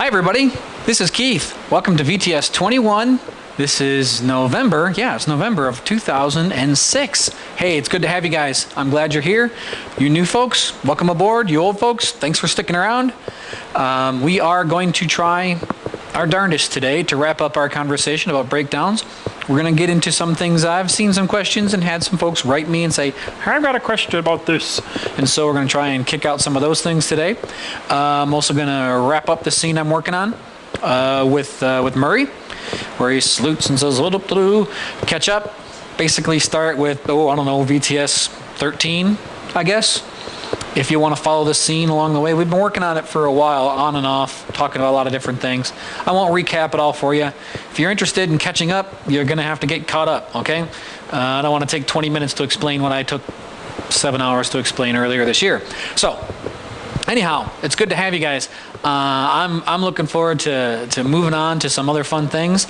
Hi everybody, this is Keith. Welcome to VTS21. This is November, it's November of 2006. Hey, it's good to have you guys. I'm glad you're here. You new folks, welcome aboard. You old folks, thanks for sticking around. We are going to try our darndest today to wrap up our conversation about breakdowns. We're going to get into some things. I've seen some questions and had some folks write me and say, I've got a question about this. And so we're going to try and kick out some of those things today. I'm also going to wrap up the scene I'm working on with Murray, where he salutes and says, catch up. Basically start with, VTS 13, I guess. If you want to follow the scene along the way, we've been working on it for a while, on and off, talking about a lot of different things. I won't recap it all for you. If you're interested in catching up, you're going to have to get caught up, okay? I don't want to take 20 minutes to explain what I took 7 hours to explain earlier this year. So, anyhow, it's good to have you guys. I'm looking forward to moving on to some other fun things.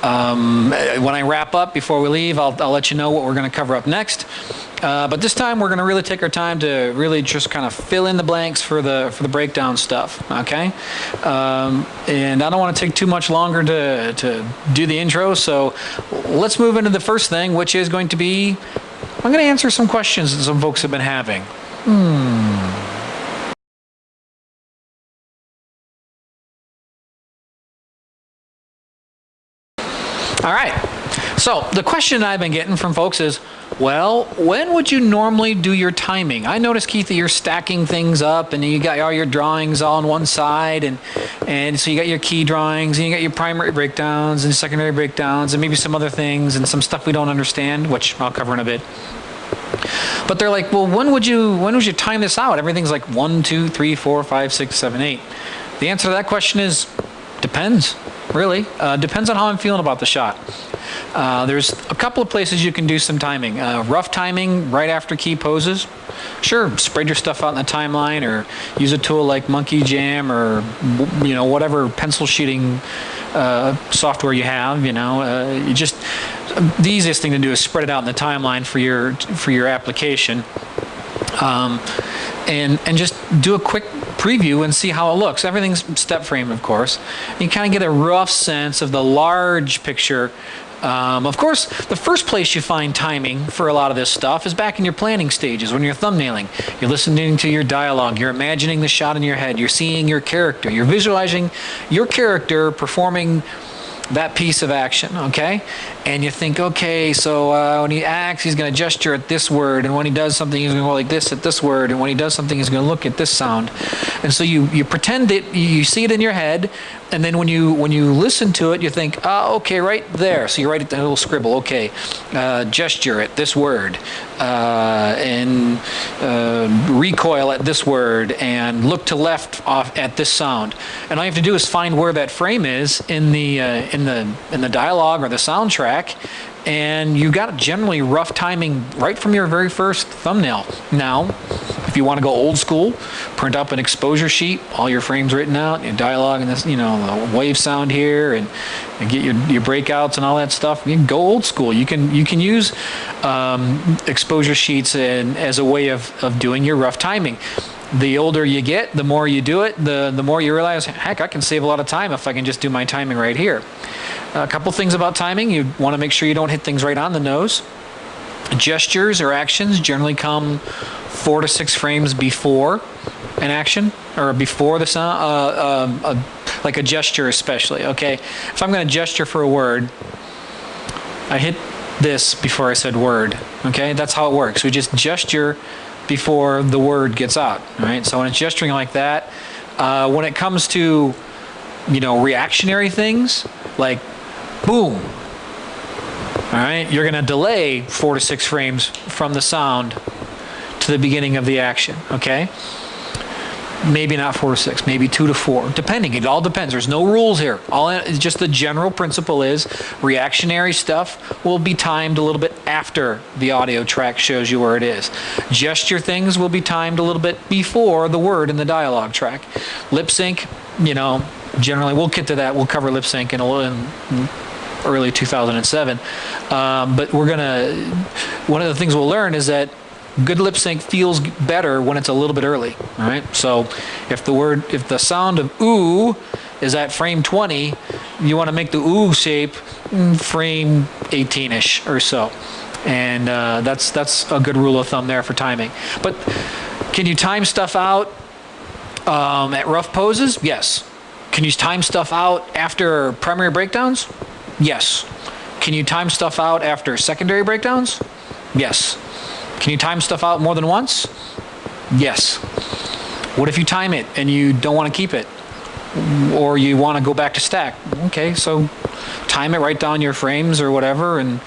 When I wrap up, before we leave, I'll let you know what we're going to cover up next. But this time we're going to really take our time to really just kind of fill in the blanks for the breakdown stuff, okay? And I don't want to take too much longer to do the intro, so let's move into the first thing, which is going to be, I'm going to answer some questions that some folks have been having. All right, so the question I've been getting from folks is, well, when would you normally do your timing? I noticed, Keith, that you're stacking things up and you got all your drawings all on one side, and so you got your key drawings and you got your primary breakdowns and secondary breakdowns and maybe some other things and some stuff we don't understand, which I'll cover in a bit. But they're like, well, when would you time this out? Everything's like 1, 2, 3, 4, 5, 6, 7, 8. The answer to that question is depends. Really, depends on how I'm feeling about the shot. There's a couple of places you can do some timing. Rough timing right after key poses. Sure, spread your stuff out in the timeline, or use a tool like Monkey Jam, or whatever pencil sheeting software you have. The easiest thing to do is spread it out in the timeline for your application. And just do a quick preview and see how it looks. Everything's step frame, of course. You kind of get a rough sense of the large picture. Of course, the first place you find timing for a lot of this stuff is back in your planning stages when you're thumbnailing. You're listening to your dialogue. You're imagining the shot in your head. You're seeing your character. You're visualizing your character performing that piece of action, okay? And you think, okay, so when he acts, he's going to gesture at this word, and when he does something, he's going to go like this at this word, and when he does something, he's going to look at this sound. And so you pretend it, you see it in your head, and then when you listen to it, you think, okay, right there. So you write it down, a little scribble, okay, gesture at this word, and recoil at this word, and look to left off at this sound. And all you have to do is find where that frame is in the dialogue or the soundtrack, and you got generally rough timing right from your very first thumbnail. Now, if you want to go old school, print up an exposure sheet, all your frames written out, your dialogue and this, the wave sound here, and get your breakouts and all that stuff. You can go old school. You can use exposure sheets as a way of doing your rough timing. The older you get, the more you do it, the more you realize, heck, I can save a lot of time if I can just do my timing right here. A couple things about timing. You want to make sure you don't hit things right on the nose. Gestures or actions generally come 4 to 6 frames before an action, or before the sound, like a gesture especially, okay? If I'm going to gesture for a word, I hit this before I said word, okay? That's how it works. We just gesture before the word gets out, right? So when it's gesturing like that, when it comes to, reactionary things, like boom, all right, you're going to delay 4 to 6 frames from the sound to the beginning of the action, okay? Maybe not 4 to 6, maybe 2 to 4, depending. It all depends. There's no rules here. Just the general principle is reactionary stuff will be timed a little bit after the audio track shows you where it is. Gesture things will be timed a little bit before the word in the dialogue track. Lip sync, generally, we'll get to that. We'll cover lip sync in early 2007. But one of the things we'll learn is that good lip sync feels better when it's a little bit early. All right. So if the sound of ooh is at frame 20, you want to make the ooh shape frame 18-ish or so. And that's a good rule of thumb there for timing. But can you time stuff out at rough poses? Yes. Can you time stuff out after primary breakdowns? Yes. Can you time stuff out after secondary breakdowns? Yes. Can you time stuff out more than once? Yes. What if you time it and you don't want to keep it? Or you want to go back to stack? Okay, so time it, write down your frames or whatever, and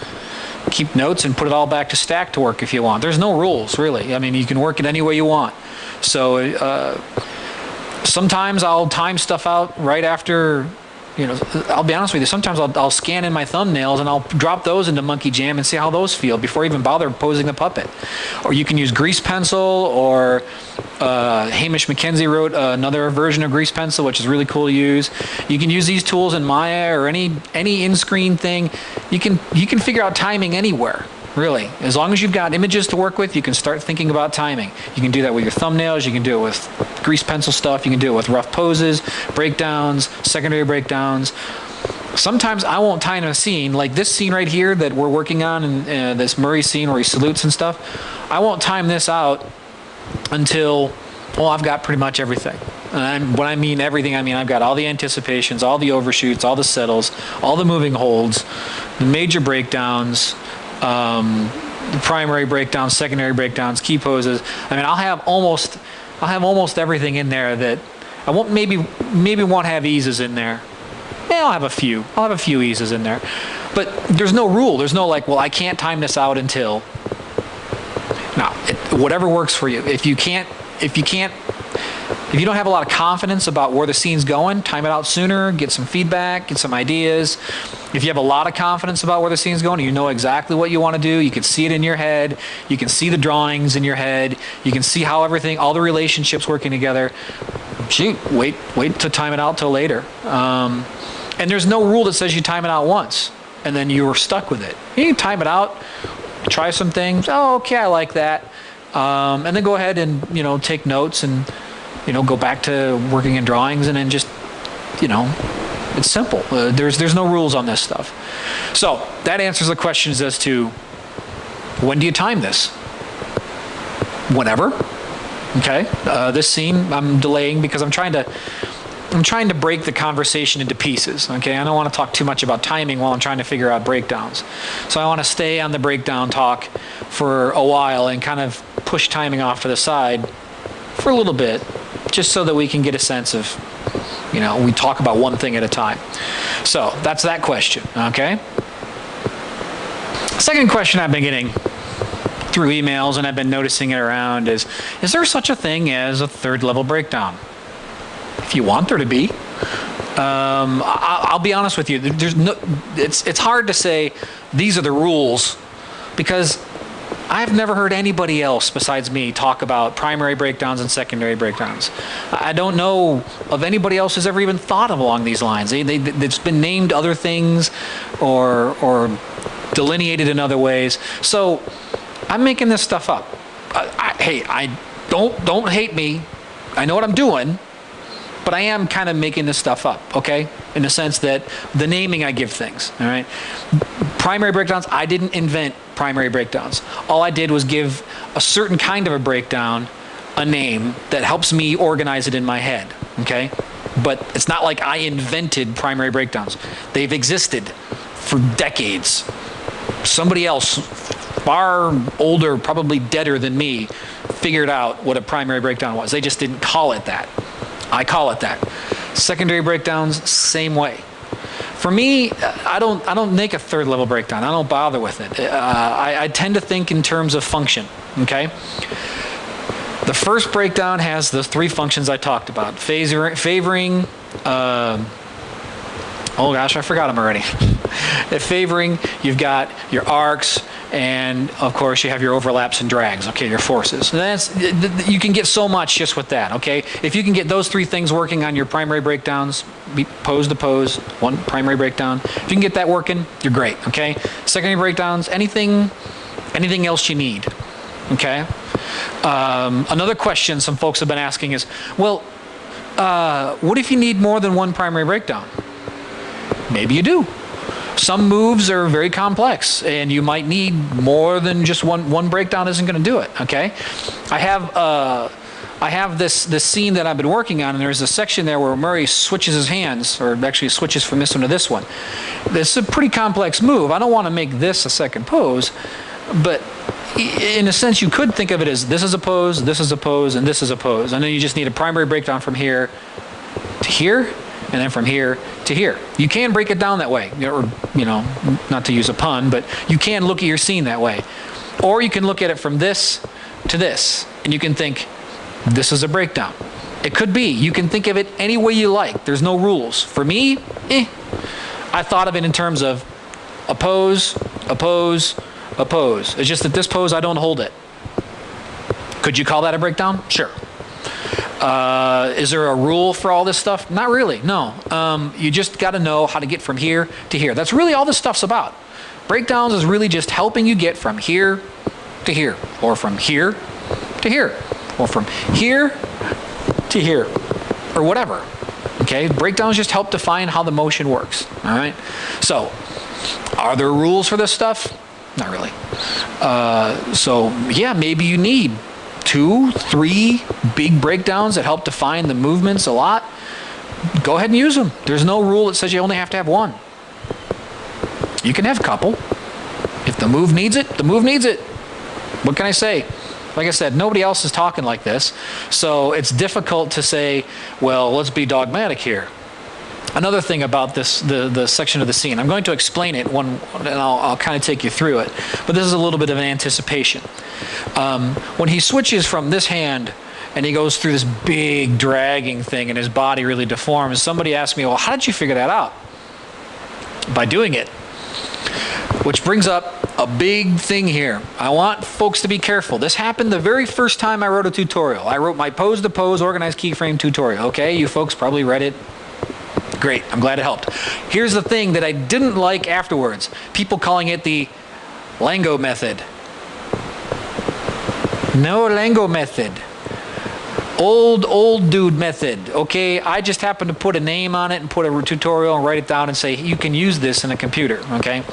keep notes and put it all back to stack to work if you want. There's no rules, really. I mean, you can work it any way you want. So sometimes I'll time stuff out right after, I'll be honest with you, sometimes I'll scan in my thumbnails and I'll drop those into Monkey Jam and see how those feel before I even bother posing the puppet. Or you can use grease pencil, or Hamish McKenzie wrote another version of grease pencil, which is really cool to use. You can use these tools in Maya or any in-screen thing. You can figure out timing anywhere. Really, as long as you've got images to work with, you can start thinking about timing. You can do that with your thumbnails, you can do it with grease pencil stuff, you can do it with rough poses, breakdowns, secondary breakdowns. Sometimes I won't time a scene, like this scene right here that we're working on, and this Murray scene where he salutes and stuff. I won't time this out until, I've got pretty much everything. And when I mean everything, I mean I've got all the anticipations, all the overshoots, all the settles, all the moving holds, the major breakdowns, the primary breakdowns, secondary breakdowns, key poses. I mean, I'll have almost everything in there that I won't maybe won't have eases in there. Yeah, I'll have a few eases in there, but there's no rule. There's no like, well, I can't time this out until. No, whatever works for you. If you don't have a lot of confidence about where the scene's going, time it out sooner, get some feedback, get some ideas. If you have a lot of confidence about where the scene's going, you know exactly what you want to do, you can see it in your head, you can see the drawings in your head, you can see how all the relationships working together. Shoot, wait to time it out till later. And there's no rule that says you time it out once and then you're stuck with it. You can time it out, try some things. Oh, okay, I like that. And then go ahead and, take notes and, go back to working in drawings, and then just, it's simple. There's no rules on this stuff. So that answers the questions as to when do you time this? Whenever. Okay. This scene I'm delaying because I'm trying to break the conversation into pieces. Okay. I don't want to talk too much about timing while I'm trying to figure out breakdowns. So I want to stay on the breakdown talk for a while and kind of push timing off to the side for a little bit, just so that we can get a sense of, we talk about one thing at a time. So that's that question, okay? Second question I've been getting through emails, and I've been noticing it around, is there such a thing as a third level breakdown? If you want there to be. I'll be honest with you, it's hard to say these are the rules, because I've never heard anybody else besides me talk about primary breakdowns and secondary breakdowns. I don't know of anybody else who's ever even thought of along these lines. It's been named other things or delineated in other ways. So I'm making this stuff up. Hey, don't hate me. I know what I'm doing, but I am kind of making this stuff up, okay? In the sense that the naming I give things, all right? Primary breakdowns, I didn't invent primary breakdowns. All I did was give a certain kind of a breakdown a name that helps me organize it in my head, okay? But it's not like I invented primary breakdowns. They've existed for decades. Somebody else, far older, probably deader than me, figured out what a primary breakdown was. They just didn't call it that. I call it that. Secondary breakdowns, same way. For me, I don't make a third level breakdown. I don't bother with it. I tend to think in terms of function, okay? The first breakdown has the three functions I talked about. Favoring, oh gosh, I forgot them already. At favoring, you've got your arcs, and of course you have your overlaps and drags, okay, your forces. And you can get so much just with that, okay? If you can get those three things working on your primary breakdowns, pose to pose, one primary breakdown, if you can get that working, you're great, okay? Secondary breakdowns, anything else you need. okay? Another question some folks have been asking is, well, what if you need more than one primary breakdown? Maybe you do. Some moves are very complex, and you might need more than just one breakdown isn't going to do it, okay? I have this scene that I've been working on, and there's a section there where Murray switches his hands, or actually switches from this one to this one. This is a pretty complex move. I don't want to make this a second pose, but in a sense, you could think of it as this is a pose, this is a pose, and this is a pose. And then you just need a primary breakdown from here to here, and then from here to here. You can break it down that way, or, not to use a pun, but you can look at your scene that way. Or you can look at it from this to this, and you can think, this is a breakdown. It could be. You can think of it any way you like. There's no rules. For me, I thought of it in terms of a pose, a pose, a pose. It's just that this pose, I don't hold it. Could you call that a breakdown? Sure. Is there a rule for all this stuff? Not really, no. You just got to know how to get from here to here. That's really all this stuff's about. Breakdowns is really just helping you get from here to here, or from here to here, or from here to here, or whatever. Okay, breakdowns just help define how the motion works. All right. So, are there rules for this stuff? Not really. So yeah, maybe you need 2, 3 big breakdowns that help define the movements a lot. Go ahead and use them. There's no rule that says you only have to have one. You can have a couple. If the move needs it, the move needs it. What can I say? Like I said, nobody else is talking like this, so it's difficult to say, well, let's be dogmatic here. Another thing about this, the section of the scene, I'm going to explain it and I'll kind of take you through it, but this is a little bit of an anticipation. When he switches from this hand and he goes through this big dragging thing and his body really deforms, somebody asked me, well, how did you figure that out? By doing it. Which brings up a big thing here. I want folks to be careful. This happened the very first time I wrote a tutorial. I wrote my pose to pose organized keyframe tutorial. Okay, you folks probably read it. Great, I'm glad it helped. Here's the thing that I didn't like afterwards. People calling it the Lango method. No Lango method. Old dude method. Okay, I just happened to put a name on it and put a tutorial and write it down and say, you can use this in a computer, okay?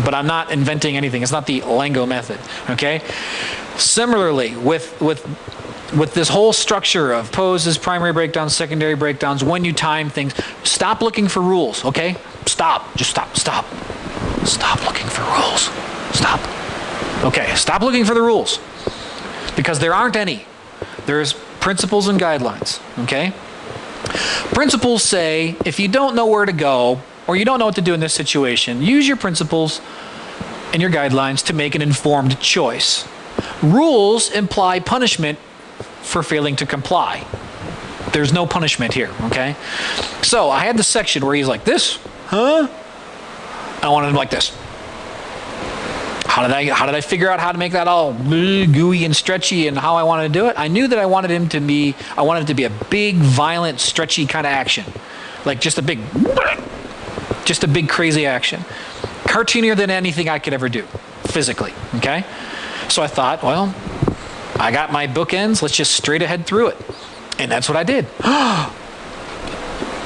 But I'm not inventing anything. It's not the Lango method, okay? Similarly, with this whole structure of poses, primary breakdowns, secondary breakdowns, when you time things, stop looking for rules, okay? Stop. Just stop. Stop looking for rules. Stop. Okay, stop looking for the rules. Because there aren't any. There's principles and guidelines, okay? Principles say, if you don't know where to go, or you don't know what to do in this situation, use your principles and your guidelines to make an informed choice. Rules imply punishment for failing to comply. There's no punishment here, okay? So I had the section where he's like this, huh? I wanted him like this. How did I figure out how to make that all gooey and stretchy and how I wanted to do it? I knew that I wanted it to be a big, violent, stretchy kind of action. Like just a big crazy action. Cartoonier than anything I could ever do, physically, okay? So I thought, well, I got my bookends, let's just straight ahead through it. And that's what I did.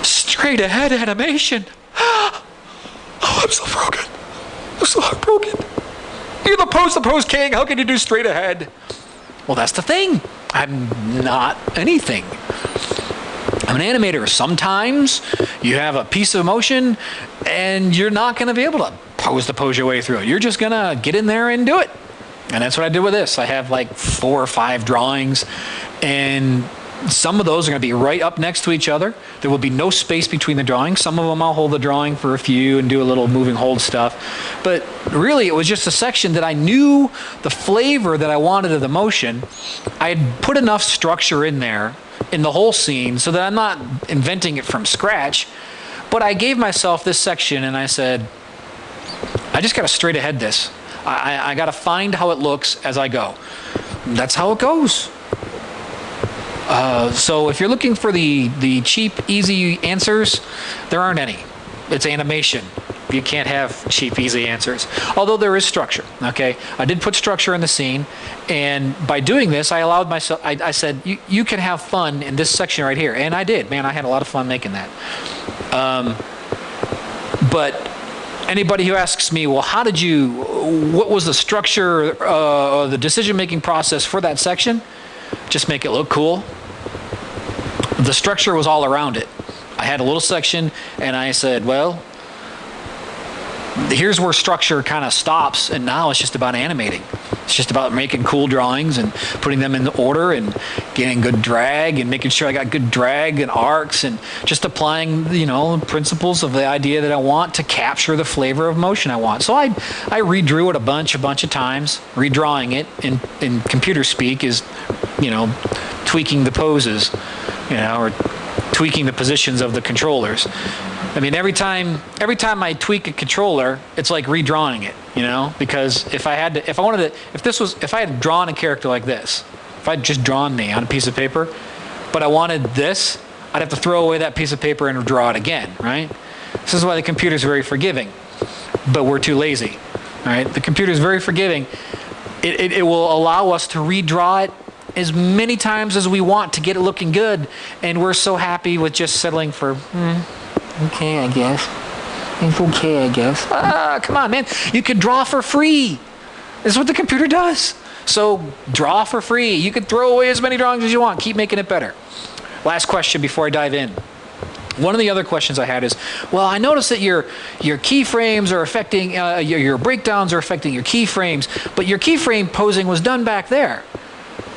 Straight ahead animation. Oh, I'm so broken. I'm so heartbroken. You're the pose king. How can you do straight ahead? Well, that's the thing. I'm not anything. I'm an animator. Sometimes you have a piece of motion and you're not going to be able to pose your way through it. You're just going to get in there and do it. And that's what I did with this. I have like 4 or 5 drawings, and some of those are going to be right up next to each other. There will be no space between the drawings. Some of them I'll hold the drawing for a few and do a little moving hold stuff. But really, it was just a section that I knew the flavor that I wanted of the motion. I had put enough structure in there in the whole scene so that I'm not inventing it from scratch. But I gave myself this section and I said, I just got to straight ahead this. I got to find how it looks as I go. That's how it goes. So if you're looking for the cheap, easy answers, there aren't any. It's animation. You can't have cheap, easy answers. Although there is structure, okay? I did put structure in the scene, and by doing this, I allowed myself, I said, you can have fun in this section right here. And I did, man, I had a lot of fun making that. But anybody who asks me, well, what was the structure, or the decision-making process for that section? Just make it look cool. The structure was all around it. I had a little section, and I said, well, here's where structure kind of stops, and now it's just about animating. It's just about making cool drawings and putting them in order and getting good drag and making sure I got good drag and arcs and just applying, principles of the idea that I want to capture the flavor of motion I want. So I redrew it a bunch of times. Redrawing it in computer speak is, tweaking the poses, or tweaking the positions of the controllers. I mean, every time I tweak a controller, it's like redrawing it, because if I had drawn a character like this, if I'd just drawn me on a piece of paper, but I wanted this, I'd have to throw away that piece of paper and draw it again, right? This is why the computer's very forgiving, but we're too lazy, right? The computer's very forgiving. It will allow us to redraw it as many times as we want to get it looking good, and we're so happy with just settling for, okay, I guess. It's okay, I guess. Come on, man. You could draw for free. This is what the computer does. So draw for free. You could throw away as many drawings as you want. Keep making it better. Last question before I dive in. One of the other questions I had is, well, I noticed that your keyframes are affecting, your breakdowns are affecting your keyframes, but your keyframe posing was done back there.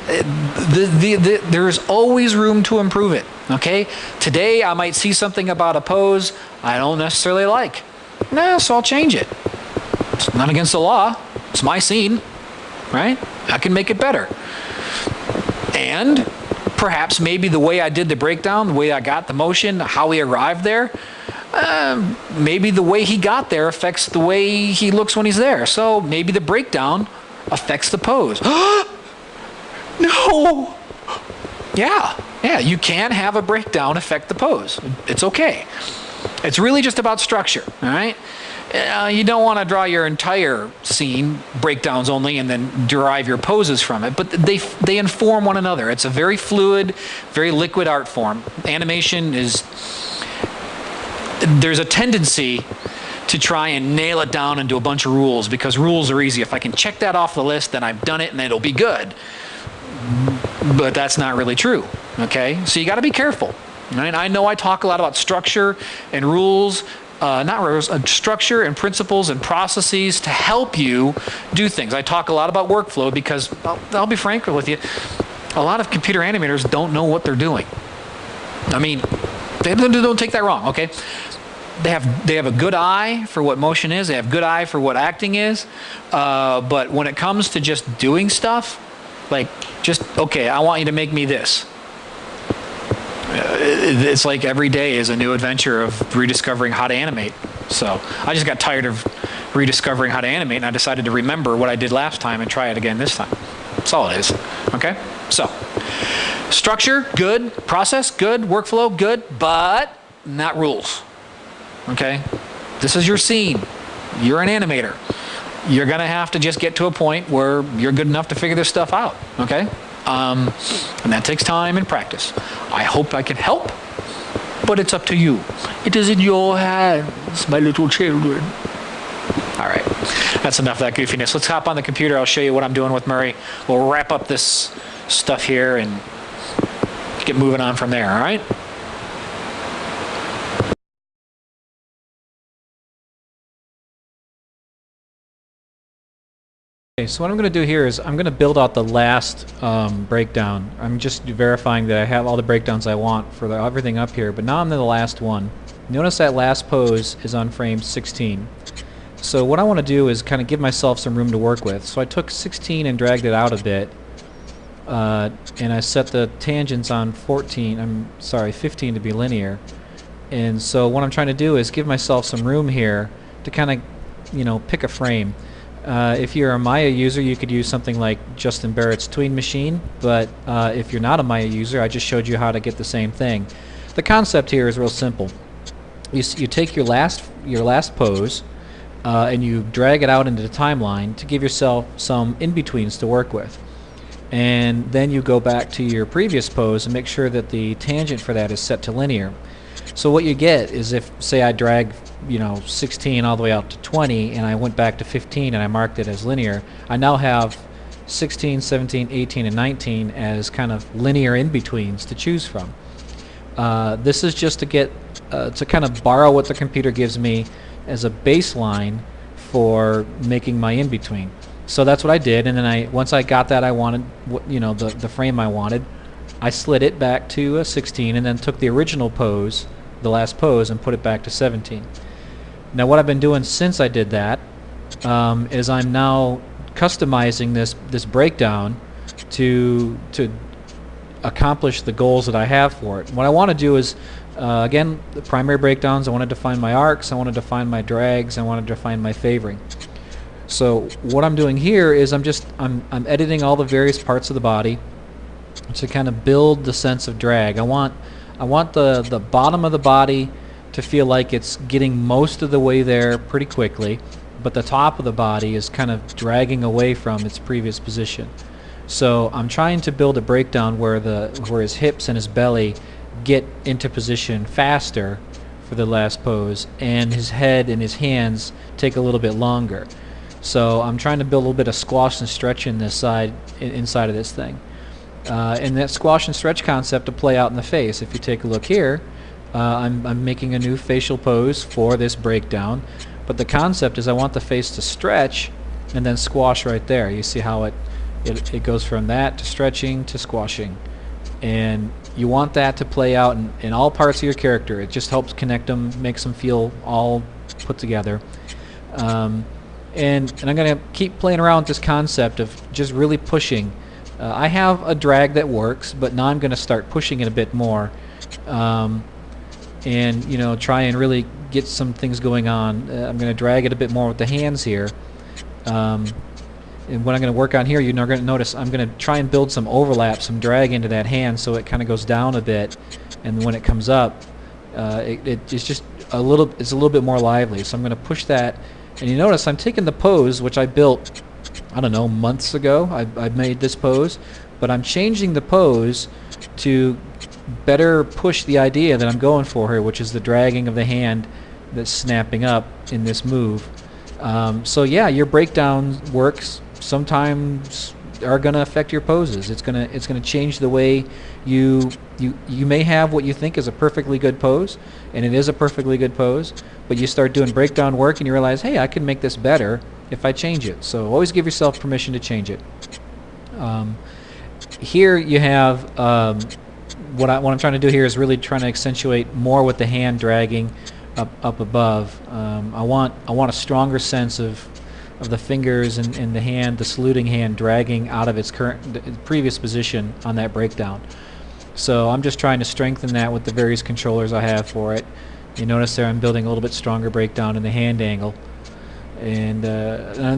There's always room to improve it, okay? Today, I might see something about a pose I don't necessarily like. So I'll change it. It's not against the law. It's my scene, right? I can make it better. And perhaps maybe the way I did the breakdown, the way I got the motion, how we arrived there, maybe the way he got there affects the way he looks when he's there. So maybe the breakdown affects the pose. No! Yeah, you can have a breakdown affect the pose. It's okay. It's really just about structure, all right? You don't want to draw your entire scene breakdowns only and then derive your poses from it, but they inform one another. It's a very fluid, very liquid art form. Animation there's a tendency to try and nail it down into a bunch of rules, because rules are easy. If I can check that off the list, then I've done it and it'll be good. But that's not really true, okay? So you got to be careful. Right? I know I talk a lot about structure and rules, structure and principles and processes to help you do things. I talk a lot about workflow because, I'll be frank with you, a lot of computer animators don't know what they're doing. I mean, don't take that wrong, okay? They have a good eye for what motion is. They have a good eye for what acting is. But when it comes to just doing stuff, okay, I want you to make me this. It's like every day is a new adventure of rediscovering how to animate. So I just got tired of rediscovering how to animate, and I decided to remember what I did last time and try it again this time. That's all it is. Okay? So, structure, good. Process, good. Workflow, good. But not rules. Okay? This is your scene. You're an animator. You're going to have to just get to a point where you're good enough to figure this stuff out. Okay? And that takes time and practice. I hope I can help, but it's up to you. It is in your hands, my little children. All right, that's enough of that goofiness. Let's hop on the computer. I'll show you what I'm doing with Murray. We'll wrap up this stuff here and get moving on from there, all right? Okay, so what I'm going to do here is I'm going to build out the last breakdown. I'm just verifying that I have all the breakdowns I want for everything up here, but now I'm in the last one. Notice that last pose is on frame 16. So what I want to do is kind of give myself some room to work with. So I took 16 and dragged it out a bit, and I set the tangents on 15 to be linear. And so what I'm trying to do is give myself some room here to kind of, pick a frame. If you're a Maya user, you could use something like Justin Barrett's Tween Machine, but if you're not a Maya user, I just showed you how to get the same thing. The concept here is real simple. you take your last pose, and you drag it out into the timeline to give yourself some in-betweens to work with. And then you go back to your previous pose and make sure that the tangent for that is set to linear. So what you get is, if, say, I drag 16 all the way out to 20, and I went back to 15 and I marked it as linear, I now have 16, 17, 18, and 19 as kind of linear in-betweens to choose from. This is just to get to kind of borrow what the computer gives me as a baseline for making my in-between. So that's what I did, and then once I got that I wanted, the frame I wanted, I slid it back to 16, and then took the original pose, the last pose, and put it back to 17. Now what I've been doing since I did that is I'm now customizing this breakdown to accomplish the goals that I have for it. What I want to do is, again, the primary breakdowns, I want to define my arcs, I want to define my drags, I want to define my favoring. So what I'm doing here is I'm editing all the various parts of the body to kind of build the sense of drag. I want the bottom of the body to feel like it's getting most of the way there pretty quickly, but the top of the body is kind of dragging away from its previous position. So I'm trying to build a breakdown where his hips and his belly get into position faster for the last pose, and his head and his hands take a little bit longer. So I'm trying to build a little bit of squash and stretch in this inside of this thing. And that squash and stretch concept to play out in the face. If you take a look here, I'm making a new facial pose for this breakdown, but the concept is I want the face to stretch and then squash right there. You see how it goes from that to stretching to squashing, and you want that to play out in all parts of your character. It just helps connect them, makes them feel all put together. And I'm going to keep playing around with this concept of just really pushing. I have a drag that works, but now I'm going to start pushing it a bit more, and try and really get some things going on. I'm going to drag it a bit more with the hands here. And what I'm going to work on here, you're going to notice I'm going to try and build some overlap, some drag into that hand, so it kind of goes down a bit, and when it comes up, it's just it's a little bit more lively. So I'm going to push that. And you notice I'm taking the pose, which I built, I don't know, months ago. I made this pose, but I'm changing the pose to better push the idea that I'm going for here, which is the dragging of the hand that's snapping up in this move. So yeah, your breakdown works sometimes are going to affect your poses. It's going to change the way you may have what you think is a perfectly good pose, and it is a perfectly good pose, but you start doing breakdown work and you realize, hey, I can make this better if I change it. So always give yourself permission to change it. Here you have what I'm trying to do here is really trying to accentuate more with the hand dragging up above. I want a stronger sense of the fingers and the hand, the saluting hand, dragging out of its previous position on that breakdown. So I'm just trying to strengthen that with the various controllers I have for it. You notice there I'm building a little bit stronger breakdown in the hand angle, and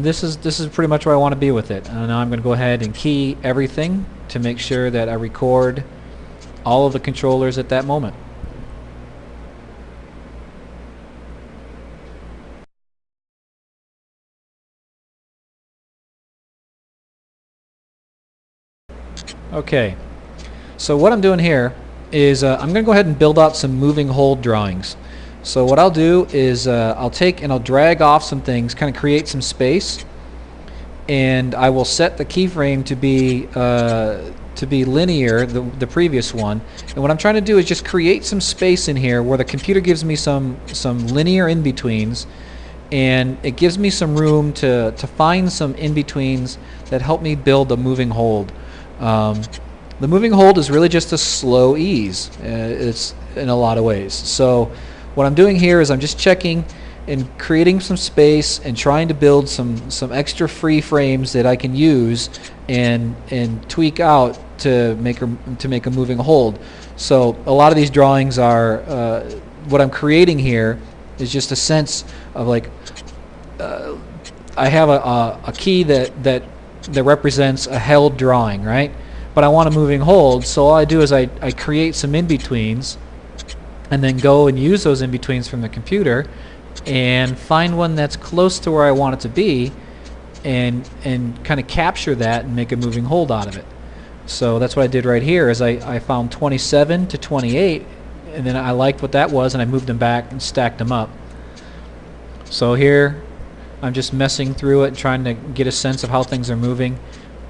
this is pretty much where I want to be with it. And now I'm going to go ahead and key everything to make sure that I record all of the controllers at that moment. Okay, so what I'm doing here is I'm going to go ahead and build out some moving hold drawings. So what I'll do is I'll take and I'll drag off some things, kind of create some space, and I will set the keyframe to be linear, the previous one. And what I'm trying to do is just create some space in here where the computer gives me some linear in-betweens, and it gives me some room to find some in-betweens that help me build a moving hold. The moving hold is really just a slow ease. It's in a lot of ways. So what I'm doing here is I'm just checking and creating some space and trying to build some extra free frames that I can use and tweak out to make a moving hold. So a lot of these drawings are what I'm creating here is just a sense of like I have a key that represents a held drawing, right? But I want a moving hold, so all I do is I create some in-betweens, and then go and use those in-betweens from the computer and find one that's close to where I want it to be, and kind of capture that and make a moving hold out of it. So that's what I did right here, is I found 27 to 28, and then I liked what that was, and I moved them back and stacked them up. So here I'm just messing through it and trying to get a sense of how things are moving.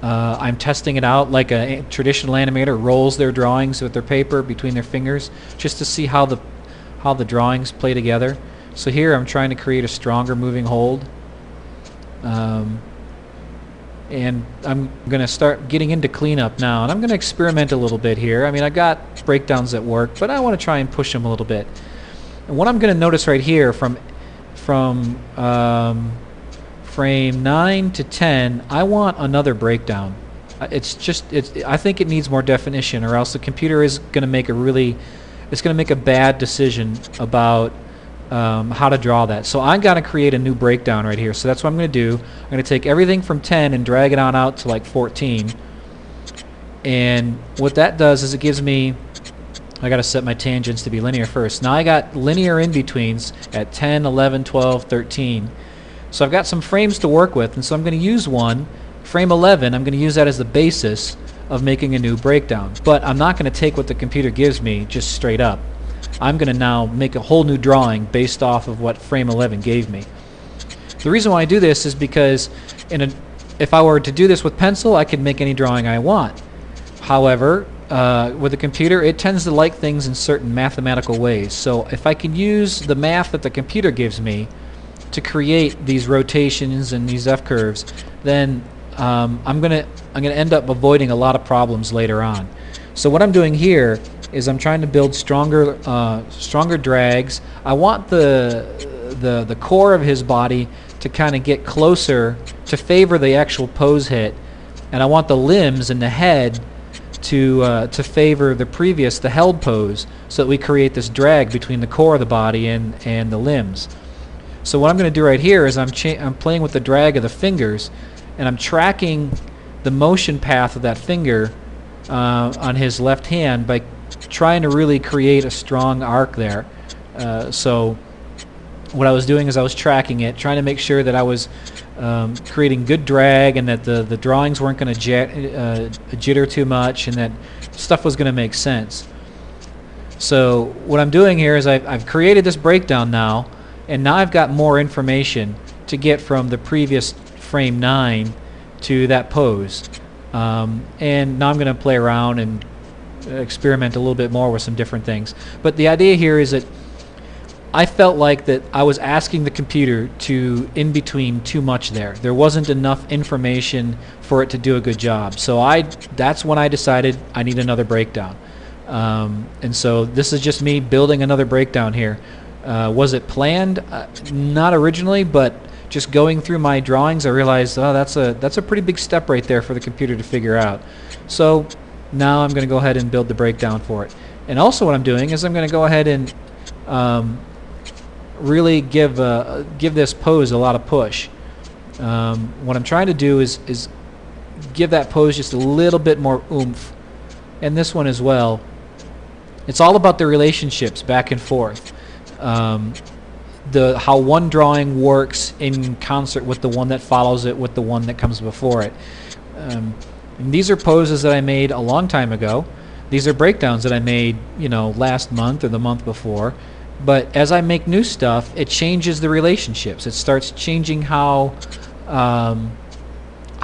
I'm testing it out like a traditional animator rolls their drawings with their paper between their fingers, just to see how the drawings play together. So here I'm trying to create a stronger moving hold. And I'm going to start getting into cleanup now, and I'm going to experiment a little bit here. I mean, I got breakdowns that work, but I want to try and push them a little bit. And what I'm going to notice right here from frame 9 to 10, I want another breakdown. I think it needs more definition, or else the computer is going to make a bad decision about how to draw that. So I'm going to create a new breakdown right here. So that's what I'm going to do. I'm going to take everything from 10 and drag it on out to like 14. And what that does is it gives me, I got to set my tangents to be linear first. Now I got linear in-betweens at 10, 11, 12, 13. So I've got some frames to work with, and so I'm going to use one. Frame 11, I'm going to use that as the basis of making a new breakdown. But I'm not going to take what the computer gives me just straight up. I'm going to now make a whole new drawing based off of what frame 11 gave me. The reason why I do this is because if I were to do this with pencil, I could make any drawing I want. However, with a computer, it tends to like things in certain mathematical ways. So if I can use the math that the computer gives me to create these rotations and these F-curves, then I'm gonna end up avoiding a lot of problems later on. So what I'm doing here is I'm trying to build stronger drags. I want the core of his body to kind of get closer to favor the actual pose hit, and I want the limbs and the head to favor the held pose, so that we create this drag between the core of the body and the limbs. So what I'm going to do right here is I'm playing with the drag of the fingers, and I'm tracking the motion path of that finger on his left hand by trying to really create a strong arc there. So what I was doing is I was tracking it, trying to make sure that I was creating good drag, and that the drawings weren't going to jitter too much, and that stuff was going to make sense. So what I'm doing here is I've created this breakdown now, and now I've got more information to get from the previous frame 9 to that pose. And now I'm going to play around and experiment a little bit more with some different things. But the idea here is that I felt like that I was asking the computer to in between too much there. There wasn't enough information for it to do a good job. So that's when I decided I need another breakdown. And so this is just me building another breakdown here. Was it planned? Not originally, but just going through my drawings, I realized, oh, that's a pretty big step right there for the computer to figure out. So now I'm going to go ahead and build the breakdown for it. And also what I'm doing is I'm going to go ahead and really give this pose a lot of push. What I'm trying to do is give that pose just a little bit more oomph, and this one as well. It's all about the relationships back and forth. How one drawing works in concert with the one that follows it, with the one that comes before it. And these are poses that I made a long time ago. These are breakdowns that I made, last month or the month before. But as I make new stuff, it changes the relationships. It starts changing how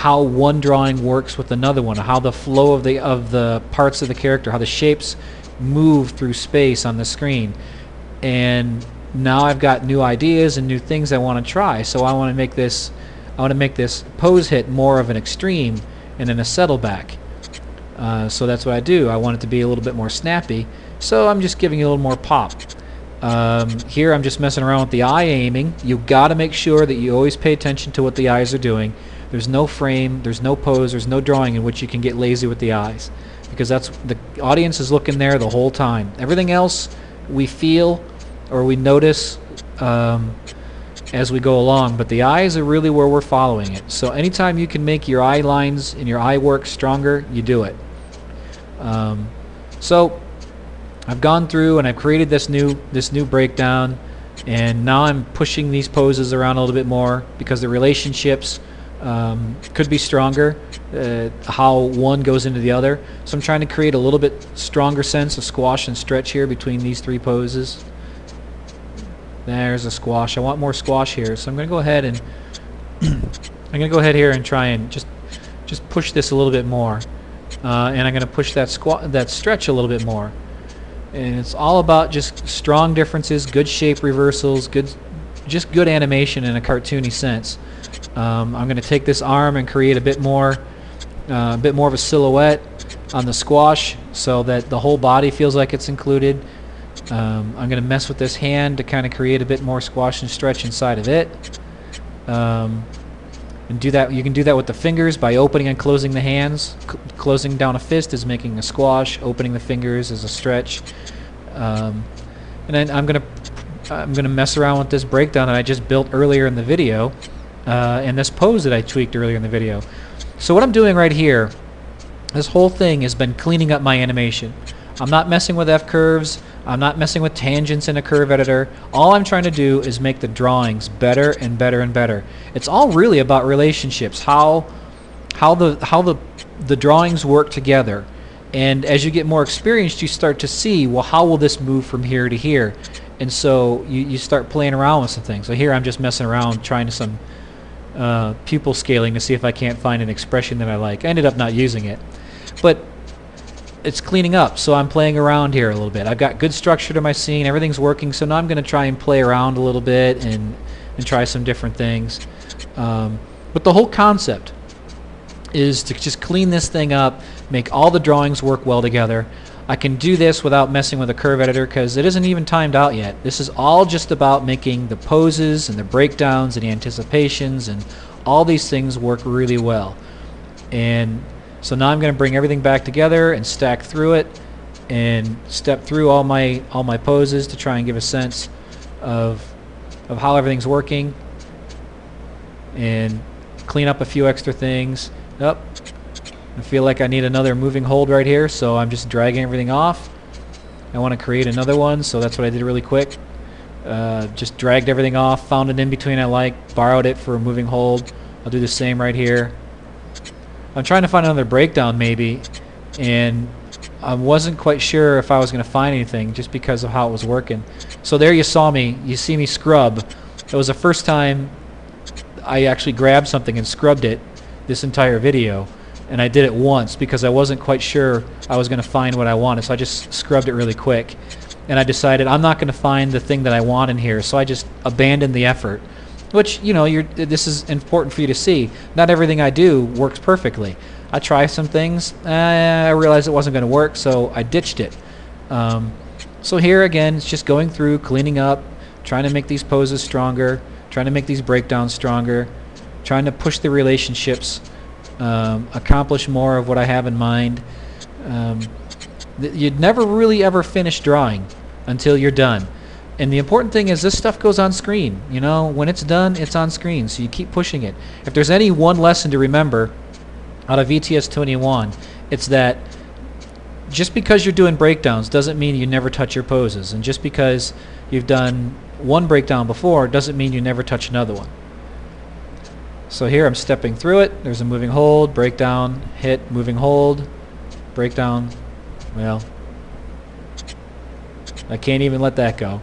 one drawing works with another one, how the flow of the parts of the character, how the shapes move through space on the screen. And now I've got new ideas and new things I want to try. So I want to make this pose hit more of an extreme and then a settle back. So that's what I do. I want it to be a little bit more snappy. So I'm just giving it a little more pop. Here I'm just messing around with the eye aiming. You've got to make sure that you always pay attention to what the eyes are doing. There's no frame, there's no pose, there's no drawing in which you can get lazy with the eyes, because that's the audience is looking there the whole time. Everything else we feel or we notice as we go along, but the eyes are really where we're following it. So anytime you can make your eye lines and your eye work stronger, you do it. So I've gone through and I've created this new breakdown, and now I'm pushing these poses around a little bit more because the relationships could be stronger, how one goes into the other. So I'm trying to create a little bit stronger sense of squash and stretch here between these three poses. There's a squash. I want more squash here, so I'm going to go ahead and here and try and just push this a little bit more, and I'm going to push that stretch a little bit more. And it's all about just strong differences, good shape reversals, just good animation in a cartoony sense. I'm going to take this arm and create a bit more of a silhouette on the squash so that the whole body feels like it's included. I'm going to mess with this hand to kind of create a bit more squash and stretch inside of it. And do that. You can do that with the fingers by opening and closing the hands. Closing down a fist is making a squash. Opening the fingers is a stretch. And then I'm gonna mess around with this breakdown that I just built earlier in the video, and this pose that I tweaked earlier in the video. So what I'm doing right here, this whole thing has been cleaning up my animation. I'm not messing with F-curves. I'm not messing with tangents in a curve editor. All I'm trying to do is make the drawings better and better and better. It's all really about relationships, how the drawings work together. And as you get more experienced, you start to see, well, how will this move from here to here? And so you start playing around with some things. So here I'm just messing around, trying to some pupil scaling to see if I can't find an expression that I like. I ended up not using it. But it's cleaning up, so I'm playing around here a little bit. I've got good structure to my scene, everything's working, so now I'm going to try and play around a little bit and try some different things. But the whole concept is to just clean this thing up, make all the drawings work well together. I can do this without messing with a curve editor because it isn't even timed out yet. This is all just about making the poses and the breakdowns and the anticipations and all these things work really well. And so now I'm going to bring everything back together and stack through it and step through all my poses to try and give a sense of how everything's working and clean up a few extra things. I feel like I need another moving hold right here, so I'm just dragging everything off. I want to create another one, so that's what I did really quick. Just dragged everything off, found an in-between I like, borrowed it for a moving hold. I'll do the same right here. I'm trying to find another breakdown maybe, and I wasn't quite sure if I was going to find anything just because of how it was working. So there you see me scrub. It was the first time I actually grabbed something and scrubbed it this entire video, and I did it once because I wasn't quite sure I was going to find what I wanted, so I just scrubbed it really quick. And I decided I'm not going to find the thing that I want in here, so I just abandoned the effort. Which, you know, this is important for you to see. Not everything I do works perfectly. I try some things, I realized it wasn't going to work, so I ditched it. So here again, it's just going through, cleaning up, trying to make these poses stronger, trying to make these breakdowns stronger, trying to push the relationships, accomplish more of what I have in mind. You'd never really ever finish drawing until you're done. And the important thing is this stuff goes on screen. You know, when it's done, it's on screen, so you keep pushing it. If there's any one lesson to remember out of VTS21, it's that just because you're doing breakdowns doesn't mean you never touch your poses. And just because you've done one breakdown before doesn't mean you never touch another one. So here I'm stepping through it. There's a moving hold, breakdown, hit, moving hold, breakdown. Well, I can't even let that go.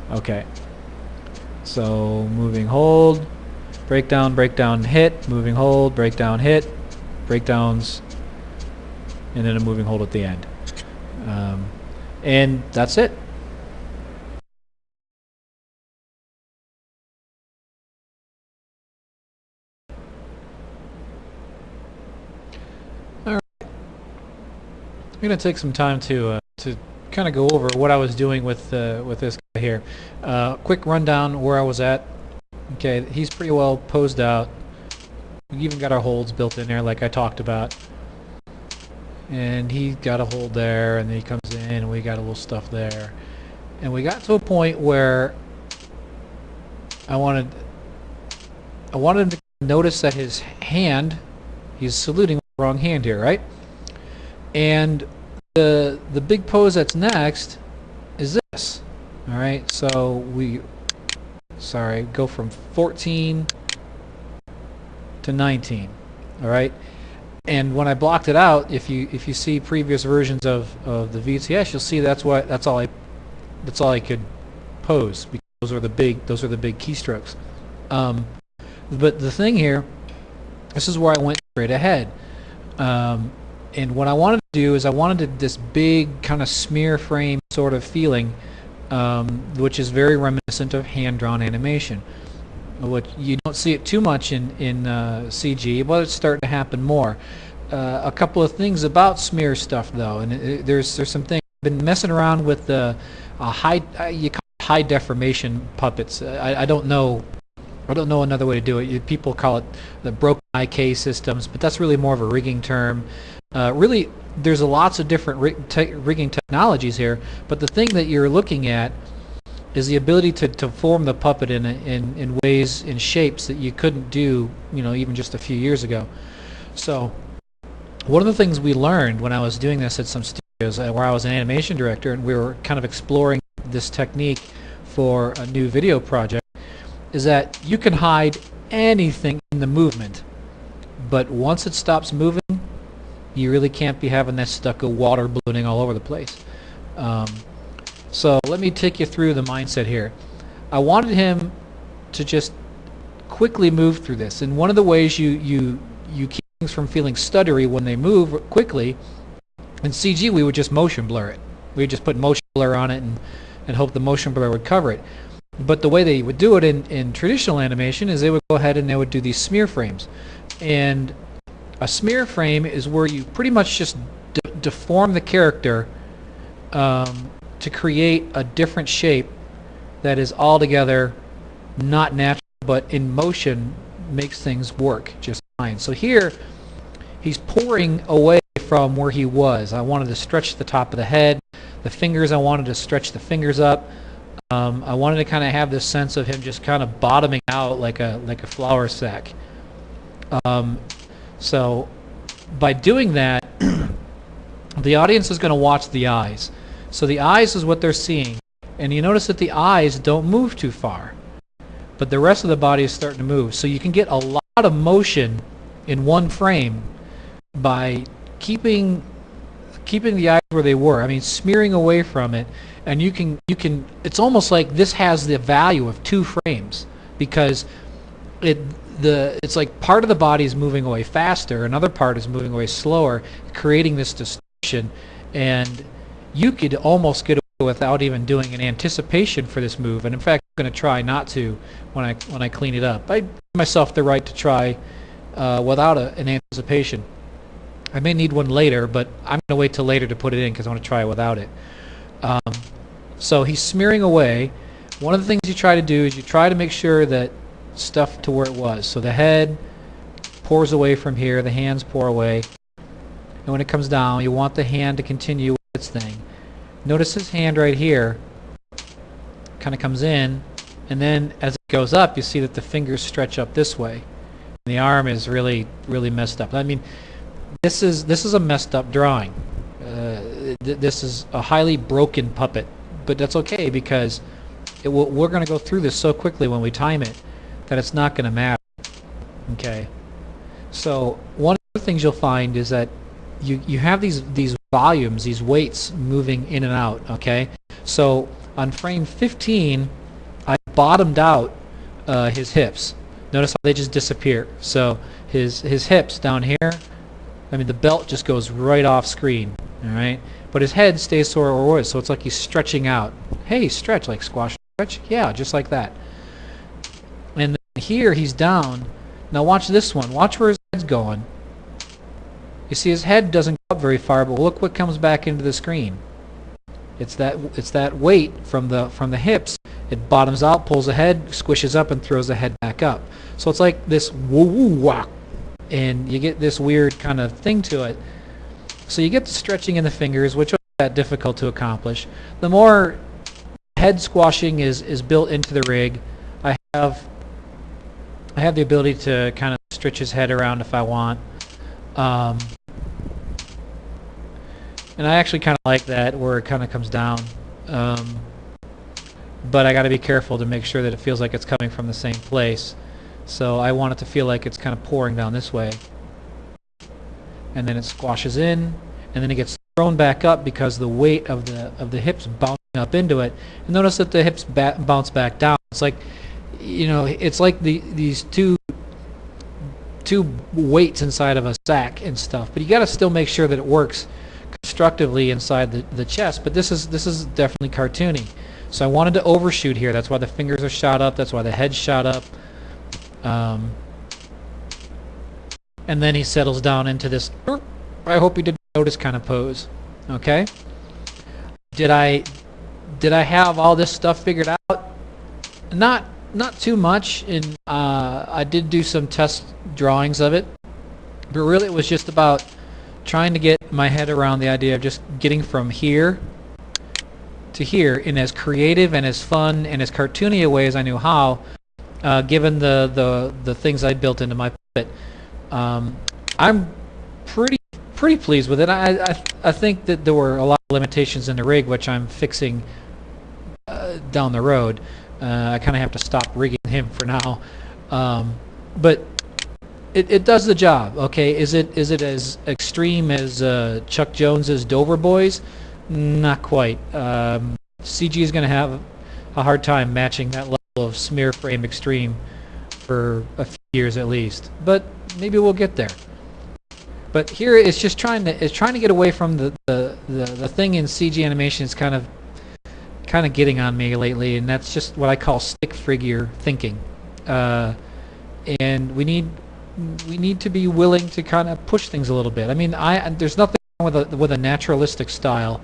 Okay. So moving hold, breakdown, breakdown, hit, moving hold, breakdown, hit, breakdowns, and then a moving hold at the end. And that's it. All right. I'm gonna take some time to kind of go over what I was doing with this guy here. Quick rundown where I was at. Okay, he's pretty well posed out. We even got our holds built in there like I talked about. And he got a hold there, and then he comes in, and we got a little stuff there. And we got to a point where I wanted him to notice that his hand, he's saluting with the wrong hand here, right? And the big pose that's next is this. All right, so go from 14 to 19. All right, and when I blocked it out, if you see previous versions of the VTS, you'll see that's all I could pose, because those are the big keystrokes. But the thing here, this is where I went straight ahead. And what I wanted to do is I wanted this big kind of smear frame sort of feeling, which is very reminiscent of hand-drawn animation. Which you don't see it too much in CG, but it's starting to happen more. A couple of things about smear stuff, though, and there's some things. I've been messing around with the high deformation puppets. I don't know another way to do it. People call it the broken IK systems, but that's really more of a rigging term. Really, there's lots of different rigging technologies here, but the thing that you're looking at is the ability to form the puppet in ways, in shapes that you couldn't do, even just a few years ago. So one of the things we learned when I was doing this at some studios where I was an animation director, and we were kind of exploring this technique for a new video project, is that you can hide anything in the movement, but once it stops moving, you really can't be having that stucco water ballooning all over the place. So let me take you through the mindset here. I wanted him to just quickly move through this, and one of the ways you keep things from feeling stuttery when they move quickly, in CG we would just motion blur it. We would just put motion blur on it and hope the motion blur would cover it. But the way they would do it in traditional animation is they would go ahead and they would do these smear frames. And a smear frame is where you pretty much just deform the character to create a different shape that is altogether not natural, but in motion makes things work just fine. So here, he's pouring away from where he was. I wanted to stretch the top of the head. The fingers, I wanted to stretch the fingers up. I wanted to kind of have this sense of him just kind of bottoming out like a flour sack. So by doing that, the audience is going to watch the eyes. So the eyes is what they're seeing, and you notice that the eyes don't move too far, but the rest of the body is starting to move. So you can get a lot of motion in one frame by keeping the eyes where they were. I mean, smearing away from it, and you can. It's almost like this has the value of 2 frames, because it's like part of the body is moving away faster, another part is moving away slower, creating this distortion, and you could almost get away without even doing an anticipation for this move. And in fact, I'm going to try not to when I clean it up. I give myself the right to try without an anticipation. I may need one later, but I'm going to wait till later to put it in because I want to try it without it. So he's smearing away. One of the things you try to do is you try to make sure that stuff to where it was. So the head pours away from here, the hands pour away, and when it comes down, you want the hand to continue with its thing. Notice his hand right here kind of comes in, and then as it goes up, you see that the fingers stretch up this way, and the arm is really messed up. I mean, this is a messed up drawing. This is a highly broken puppet, but that's okay, because we're going to go through this so quickly when we time it that it's not going to matter. Okay, so one of the things you'll find is that you have these volumes, these weights moving in and out. Okay, so on frame 15, I bottomed out his hips. Notice how they just disappear. So his hips down here, I mean, the belt just goes right off screen. All right, but his head stays where it was, so it's like he's stretching out. Hey, stretch, like squash stretch. Yeah, just like that. And then here he's down. Now watch this one. Watch where his head's going. You see his head doesn't go up very far, but look what comes back into the screen. It's that weight from the hips. It bottoms out, pulls the head, squishes up, and throws the head back up. So it's like this woo-woo-wah, and you get this weird kind of thing to it. So you get the stretching in the fingers, which isn't that difficult to accomplish. The more head squashing is built into the rig, I have the ability to kind of stretch his head around if I want. And I actually kind of like that where it kind of comes down. But I got to be careful to make sure that it feels like it's coming from the same place. So I want it to feel like it's kind of pouring down this way. And then it squashes in, and then it gets thrown back up because the weight of the hips bouncing up into it. And notice that the hips bounce back down. It's like, you know, it's like these two weights inside of a sack and stuff. But you got to still make sure that it works constructively inside the chest. But this is definitely cartoony. So I wanted to overshoot here. That's why the fingers are shot up. That's why the head's shot up. And then he settles down into this, I hope you didn't notice, kind of pose. Okay? Did I have all this stuff figured out? Not too much. I did do some test drawings of it. But really it was just about trying to get my head around the idea of just getting from here to here in as creative and as fun and as cartoony a way as I knew how, given the things I built into my puppet. I'm pretty pleased with it. I think that there were a lot of limitations in the rig, which I'm fixing down the road. I kind of have to stop rigging him for now, but it does the job. Okay, is it as extreme as Chuck Jones's Dover Boys? Not quite. CG is going to have a hard time matching that level of smear frame extreme for a few years at least, but maybe we'll get there. But here it's just trying to get away from the thing in CG animation is kind of getting on me lately, and that's just what I call stick figure thinking. And we need to be willing to kind of push things a little bit. I mean, there's nothing wrong with a naturalistic style,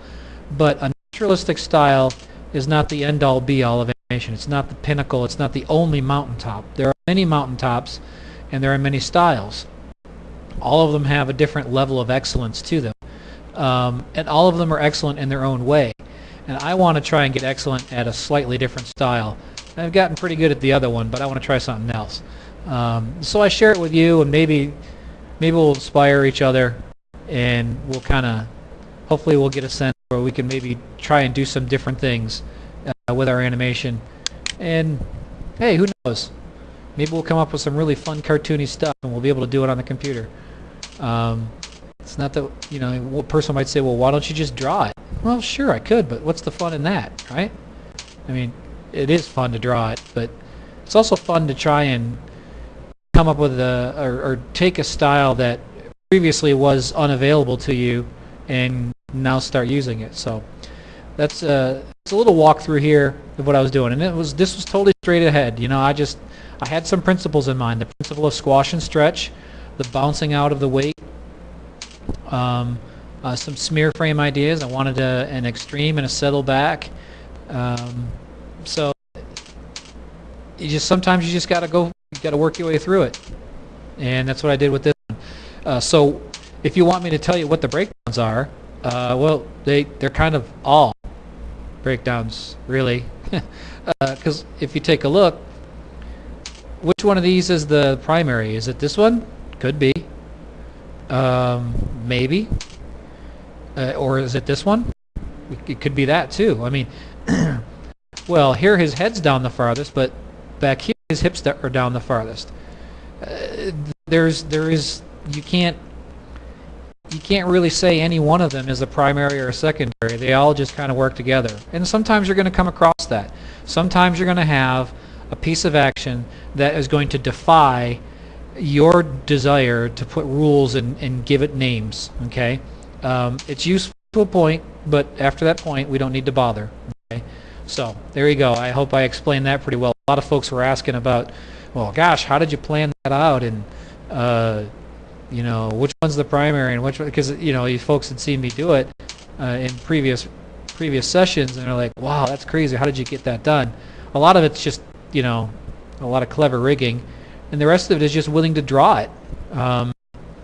but a naturalistic style is not the end-all be-all of animation. It's not the pinnacle. It's not the only mountaintop. There are many mountaintops, and there are many styles. All of them have a different level of excellence to them, and all of them are excellent in their own way. And I want to try and get excellent at a slightly different style. I've gotten pretty good at the other one, but I want to try something else. So I share it with you, and maybe we'll inspire each other, and we'll kind of, hopefully we'll get a sense where we can maybe try and do some different things with our animation. And hey, who knows? Maybe we'll come up with some really fun cartoony stuff, and we'll be able to do it on the computer. It's not that, you know, one person might say, well, why don't you just draw it? Well, sure, I could, but what's the fun in that, right? I mean, it is fun to draw it, but it's also fun to try and come up with or take a style that previously was unavailable to you and now start using it. So that's it's a little walkthrough here of what I was doing, and this was totally straight ahead. You know, I had some principles in mind: the principle of squash and stretch, the bouncing out of the weight, some smear frame ideas. I wanted an extreme and a settle back. So sometimes you just gotta go. You gotta work your way through it, and that's what I did with this one. So if you want me to tell you what the breakdowns are, well, they're kind of all breakdowns, really, because if you take a look, which one of these is the primary? Is it this one? Could be. Maybe. Or is it this one? It could be that too. I mean, well, here his head's down the farthest, but back here his hips are down the farthest. You can't really say any one of them is a primary or a secondary. They all just kind of work together. And sometimes you're going to come across that. Sometimes you're going to have a piece of action that is going to defy your desire to put rules and give it names. Okay, it's useful to a point, but after that point, we don't need to bother. Okay, so there you go. I hope I explained that pretty well. A lot of folks were asking about, well, gosh, how did you plan that out? And you know, which one's the primary and which one? Because you know, you folks had seen me do it in previous sessions, and they're like, wow, that's crazy. How did you get that done? A lot of it's just, you know, a lot of clever rigging, and the rest of it is just willing to draw it.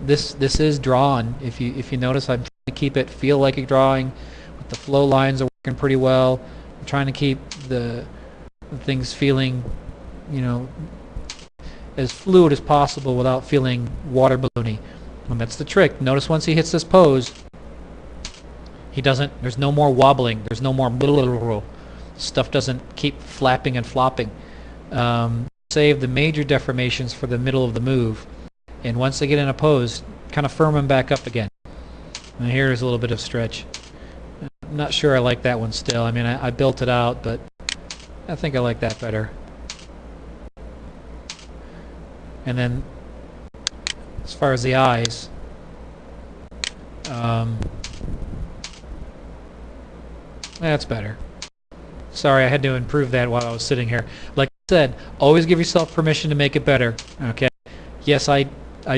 This is drawn. If you notice, I'm trying to keep it feel like a drawing. The flow lines are working pretty well. I'm trying to keep the things feeling, you know, as fluid as possible without feeling water balloony. And that's the trick. Notice once he hits this pose, He doesn't. There's no more wobbling. There's no more stuff. Doesn't keep flapping and flopping. Save the major deformations for the middle of the move, and once they get in a pose, kind of firm them back up again. And here's a little bit of stretch. I'm not sure I like that one still. I mean, I built it out, but I think I like that better. And then, as far as the eyes, that's better. Sorry, I had to improve that while I was sitting here. Like I said, always give yourself permission to make it better. Okay. Yes, I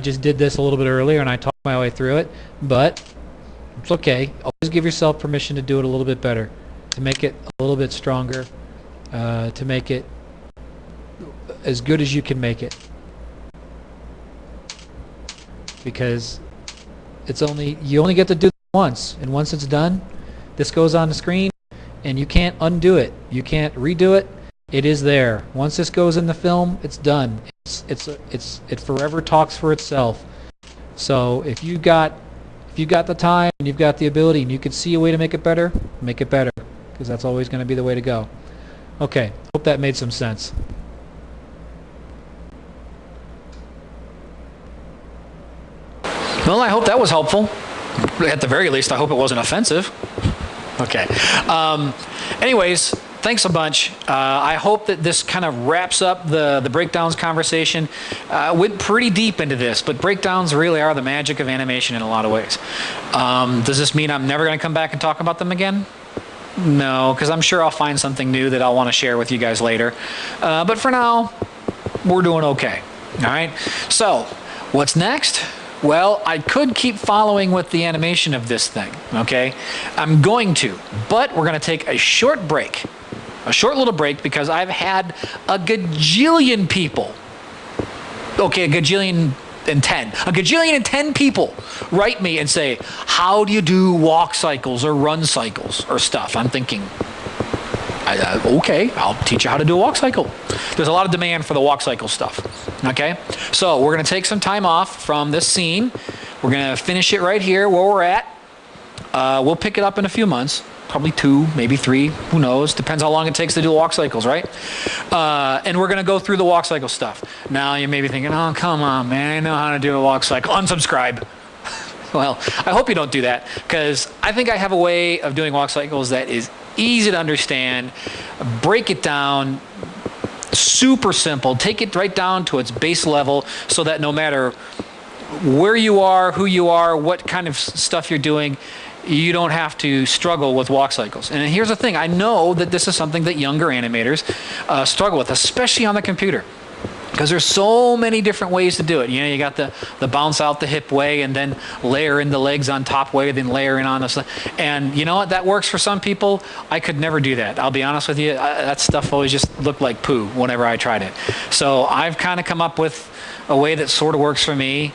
just did this a little bit earlier and I talked my way through it, but it's okay. Always give yourself permission to do it a little bit better, to make it a little bit stronger, to make it as good as you can make it. Because you only get to do it once, and once it's done, this goes on the screen, and you can't undo it. You can't redo it. It is there. Once this goes in the film, it's done. It forever talks for itself. So if you got the time and you've got the ability and you can see a way to make it better, because that's always going to be the way to go. Okay, hope that made some sense. Well, I hope that was helpful. At the very least, I hope it wasn't offensive. Okay. Anyways, thanks a bunch. I hope that this kind of wraps up the breakdowns conversation. Went pretty deep into this, but breakdowns really are the magic of animation in a lot of ways. Does this mean I'm never going to come back and talk about them again? No, because I'm sure I'll find something new that I'll want to share with you guys later. But for now, we're doing okay. All right. So, what's next? Well, I could keep following with the animation of this thing, okay? I'm going to, but we're going to take a short break. A short little break because I've had a gajillion people, okay, a gajillion and 10 people write me and say, how do you do walk cycles or run cycles or stuff? I'm thinking, okay, I'll teach you how to do a walk cycle. There's a lot of demand for the walk cycle stuff, okay? So we're going to take some time off from this scene. We're going to finish it right here where we're at. We'll pick it up in a few months, probably 2, maybe 3, who knows? Depends how long it takes to do walk cycles, right? And we're going to go through the walk cycle stuff. Now you may be thinking, oh, come on, man, I know how to do a walk cycle. Unsubscribe. Well, I hope you don't do that because I think I have a way of doing walk cycles that is easy to understand, break it down, super simple, take it right down to its base level so that no matter where you are, who you are, what kind of stuff you're doing, you don't have to struggle with walk cycles. And here's the thing, I know that this is something that younger animators struggle with, especially on the computer. Because there's so many different ways to do it. You know, you got the bounce out the hip way and then layer in the legs on top way, then layer in on the... And you know what? That works for some people. I could never do that. I'll be honest with you. That stuff always just looked like poo whenever I tried it. So I've kind of come up with a way that sort of works for me.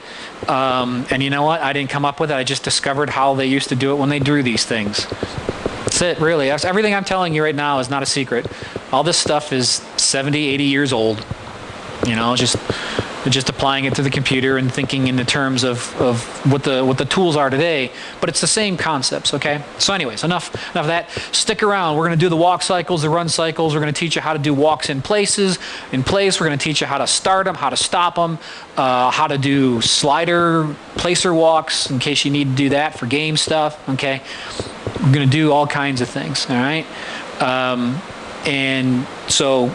And you know what? I didn't come up with it. I just discovered how they used to do it when they drew these things. That's it, really. Everything I'm telling you right now is not a secret. All this stuff is 70, 80 years old. You know, just applying it to the computer and thinking in the terms of what the tools are today, but it's the same concepts, okay? So anyways, enough of that. Stick around. We're going to do the walk cycles, the run cycles. We're going to teach you how to do walks in place. We're going to teach you how to start them, how to stop them, how to do slider placer walks in case you need to do that for game stuff, okay? We're going to do all kinds of things, all right? And so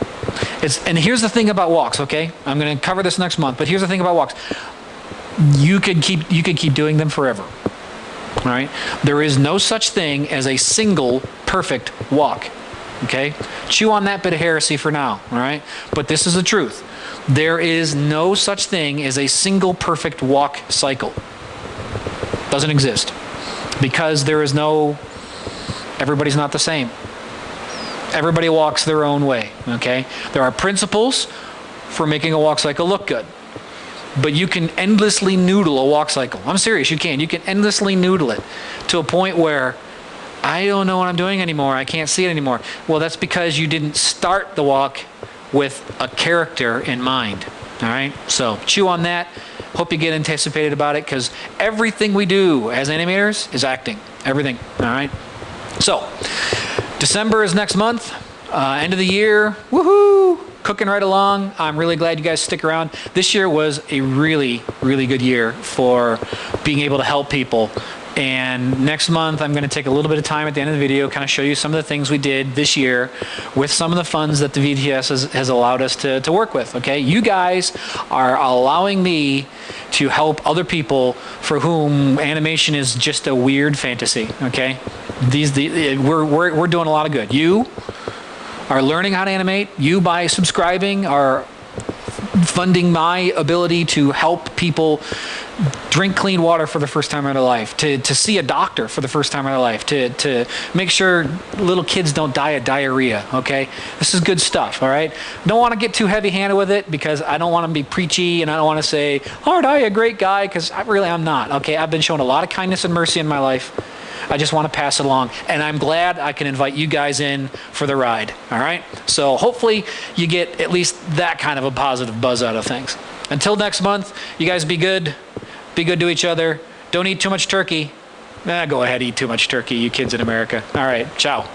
and here's the thing about walks, okay? I'm going to cover this next month, but here's the thing about walks. You could keep doing them forever. All right? There is no such thing as a single perfect walk. Okay? Chew on that bit of heresy for now, all right? But this is the truth. There is no such thing as a single perfect walk cycle. Doesn't exist. Because everybody's not the same. Everybody walks their own way, okay? There are principles for making a walk cycle look good. But you can endlessly noodle a walk cycle. I'm serious, you can. You can endlessly noodle it to a point where I don't know what I'm doing anymore. I can't see it anymore. Well, that's because you didn't start the walk with a character in mind. All right, so chew on that. Hope you get anticipated about it, because everything we do as animators is acting. Everything. All right. So December is next month. End of the year. Woohoo! Cooking right along. I'm really glad you guys stick around. This year was a really, really good year for being able to help people. And next month, I'm going to take a little bit of time at the end of the video, kind of show you some of the things we did this year with some of the funds that the VTS has allowed us to work with, okay? You guys are allowing me to help other people for whom animation is just a weird fantasy, okay? We're doing a lot of good. You are learning how to animate. You, by subscribing, are funding my ability to help people drink clean water for the first time in their life, to see a doctor for the first time in their life, to make sure little kids don't die of diarrhea, okay? This is good stuff, all right? Don't want to get too heavy-handed with it, because I don't want to be preachy, and I don't want to say, aren't I a great guy? Because I'm not, okay? I've been shown a lot of kindness and mercy in my life. I just want to pass it along, and I'm glad I can invite you guys in for the ride, all right? So hopefully you get at least that kind of a positive buzz out of things. Until next month, you guys be good to each other, don't eat too much turkey. Go ahead, eat too much turkey, you kids in America. All right, ciao.